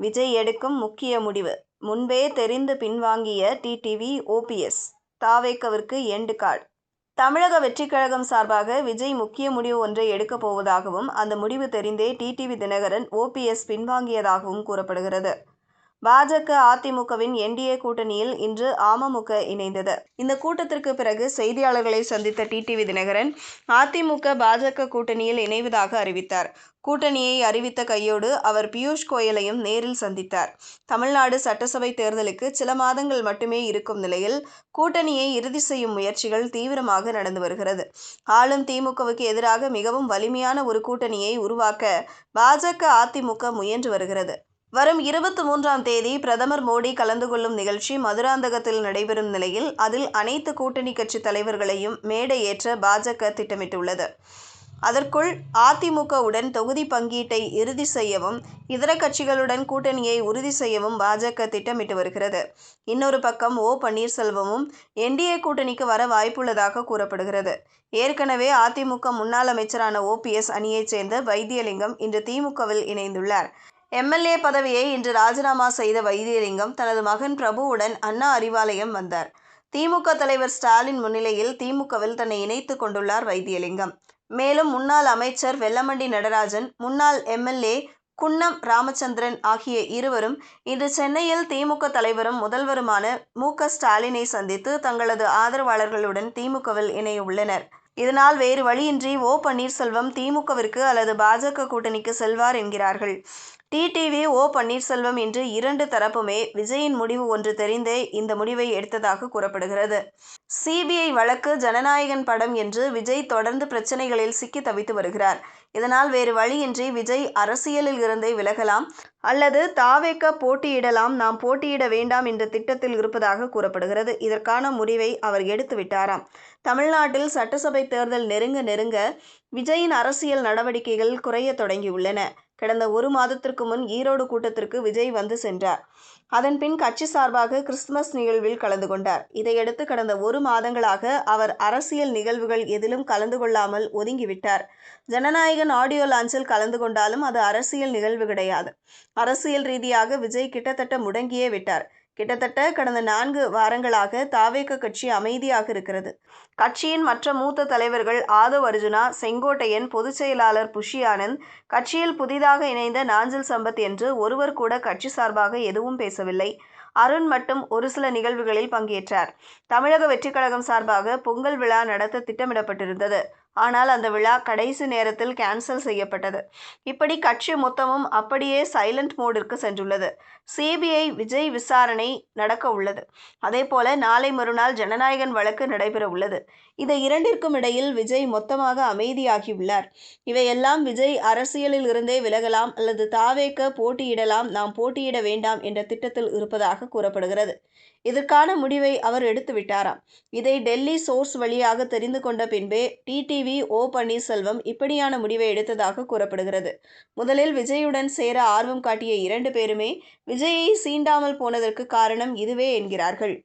விஜய் எடுக்கும் முக்கிய முடிவு. முன்பே தெரிந்து பின்வாங்கிய டிடிவி ஓபிஎஸ். தாவேகாவிற்கு எண்டு கார்டு. தமிழக வெற்றிக் கழகம் சார்பாக விஜய் முக்கிய முடிவு ஒன்றை எடுக்கப் போவதாகவும், அந்த முடிவு தெரிந்தே டிடிவி தினகரன், ஓபிஎஸ் பின்வாங்கியதாகவும் கூறப்படுகிறது. பாஜக, அதிமுகவின் என்டிஏ கூட்டணியில் இன்று அமமுக இணைந்தது. இந்த கூட்டத்திற்கு பிறகு செய்தியாளர்களை சந்தித்த டிடிவி தினகரன், அதிமுக, பாஜக கூட்டணியில் இணைவதாக அறிவித்தார். கூட்டணியை அறிவித்த கையோடு அவர் பியூஷ் கோயலையும் நேரில் சந்தித்தார். தமிழ்நாடு சட்டசபை தேர்தலுக்கு சில மாதங்கள் மட்டுமே இருக்கும் நிலையில் கூட்டணியை இறுதி செய்யும் முயற்சிகள் தீவிரமாக நடந்து வருகிறது. ஆளும் திமுகவுக்கு எதிராக மிகவும் வலிமையான ஒரு கூட்டணியை உருவாக்க பாஜக, அதிமுக முயன்று வருகிறது. வரும் 23ஆம் தேதி பிரதமர் மோடி கலந்து கொள்ளும் நிகழ்ச்சி மதுராந்தகத்தில் நடைபெறும் நிலையில், அதில் அனைத்து கூட்டணி கட்சி தலைவர்களையும் மேடை ஏற்ற பாஜக திட்டமிட்டுள்ளது. அதற்குள் அதிமுகவுடன் தொகுதி பங்கீட்டை இறுதி செய்யவும், இதர கட்சிகளுடன் கூட்டணியை உறுதி செய்யவும் பாஜக திட்டமிட்டு வருகிறது. இன்னொரு பக்கம் பன்னீர்செல்வமும் என்டிஏ கூட்டணிக்கு வர வாய்ப்புள்ளதாக கூறப்படுகிறது. ஏற்கனவே அதிமுக முன்னாள் அமைச்சரான ஓபிஎஸ் அணியைச் சேர்ந்த வைத்தியலிங்கம் இன்று திமுகவில் இணைந்துள்ளார். எம்எல்ஏ பதவியை இன்று ராஜினாமா செய்த வைத்தியலிங்கம் தனது மகன் பிரபுவுடன் அண்ணா அறிவாலயம் வந்தார். திமுக தலைவர் ஸ்டாலின் முன்னிலையில் திமுகவில் தன்னை இணைத்துக் கொண்டுள்ளார் வைத்தியலிங்கம். மேலும் முன்னாள் அமைச்சர் வெல்லமண்டி நடராஜன், முன்னாள் எம்எல்ஏ குன்னம் ராமச்சந்திரன் ஆகிய இருவரும் இன்று சென்னையில் திமுக தலைவரும் முதல்வருமான மு.க. ஸ்டாலினை சந்தித்து தங்களது ஆதரவாளர்களுடன் திமுகவில் இணைய உள்ளனர். இதனால் வேறு வழியின்றி பன்னீர்செல்வம் திமுகவிற்கு அல்லது பாஜக கூட்டணிக்கு செல்வார் என்கிறார்கள். டிடிவி பன்னீர்செல்வம் இன்று இரண்டு தரப்புமே விஜயின் முடிவு ஒன்று தெரிந்தே இந்த முடிவை எடுத்ததாக கூறப்படுகிறது. சிபிஐ வழக்கு, ஜனநாயகன் படம் என்று விஜய் தொடர்ந்து பிரச்சனைகளில் சிக்கி தவித்து வருகிறார். இதனால் வேறு வழியின்றி விஜய் அரசியலில் இருந்தே விலகலாம் அல்லது தாவேகா போட்டியிடலாம், நாம் போட்டியிட வேண்டாம் என்ற திட்டத்தில் இருப்பதாக கூறப்படுகிறது. இதற்கான முடிவை அவர் எடுத்து விட்டாராம். தமிழ்நாட்டில் சட்டசபை தேர்தல் நெருங்க விஜயின் அரசியல் நடவடிக்கைகள் குறைய தொடங்கியுள்ளன. கடந்த ஒரு மாதத்திற்கு முன் ஈரோடு கூட்டத்திற்கு விஜய் வந்து சென்றார். அதன்பின் கட்சி சார்பாக கிறிஸ்துமஸ் நிகழ்வில் கலந்து கொண்டார். இதையடுத்து கடந்த ஒரு மாதங்களாக அவர் அரசியல் நிகழ்வுகள் எதிலும் கலந்து கொள்ளாமல் ஒதுங்கிவிட்டார். ஜனநாயகன் ஆடியோ லான்ச்சில் கலந்து கொண்டாலும் அது அரசியல் நிகழ்வு கிடையாது. அரசியல் ரீதியாக விஜய் கிட்டத்தட்ட முடங்கியே விட்டார். கிட்டத்தட்ட கடந்த 4 வாரங்களாக தாவேகா கட்சி அமைதியாக இருக்கிறது. கட்சியின் மற்ற மூத்த தலைவர்கள் ஆதவ் அர்ஜுனா, செங்கோட்டையன், பொதுச் செயலாளர் புஷி ஆனந்த், கட்சியில் புதிதாக இணைந்த நாஞ்சில் சம்பத் என்று ஒருவர் கூட கட்சி சார்பாக எதுவும் பேசவில்லை. அருண் மட்டும் ஒரு சில நிகழ்வுகளில் பங்கேற்றார். தமிழக வெற்றிக் கழகம் சார்பாக பொங்கல் விழா நடத்த திட்டமிடப்பட்டிருந்தது. ஆனால் அந்த விழா கடைசி நேரத்தில் கேன்சல் செய்யப்பட்டது. இப்படி கட்சி மொத்தமும் அப்படியே சைலண்ட் மோடிற்கு சென்றுள்ளது. சிபிஐ விஜய் விசாரணை நடக்க உள்ளது. அதேபோல நாளை மறுநாள் ஜனநாயகன் வழக்கு நடைபெற உள்ளது. இந்த இரண்டிற்கும் இடையில் விஜய் மொத்தமாக அமைதியாகியுள்ளார். இவையெல்லாம் விஜய் அரசியலில் இருந்தே விலகலாம் அல்லது தாவேகா போட்டியிடலாம், நாம் போட்டியிட வேண்டாம் என்ற திட்டத்தில் இருப்பதாக கூறப்படுகிறது. இதற்கான முடிவை அவர் எடுத்து விட்டாராம். இதை டெல்லி சோர்ஸ் வழியாக தெரிந்து கொண்ட பின்பே டிடிவி பன்னீர்செல்வம் இப்படியான முடிவை எடுத்ததாக கூறப்படுகிறது. முதலில் விஜயுடன் சேர ஆர்வம் காட்டிய 2 பேருமே விஜயை சீண்டாமல் போனதற்கு காரணம் இதுவே என்கிறார்கள்.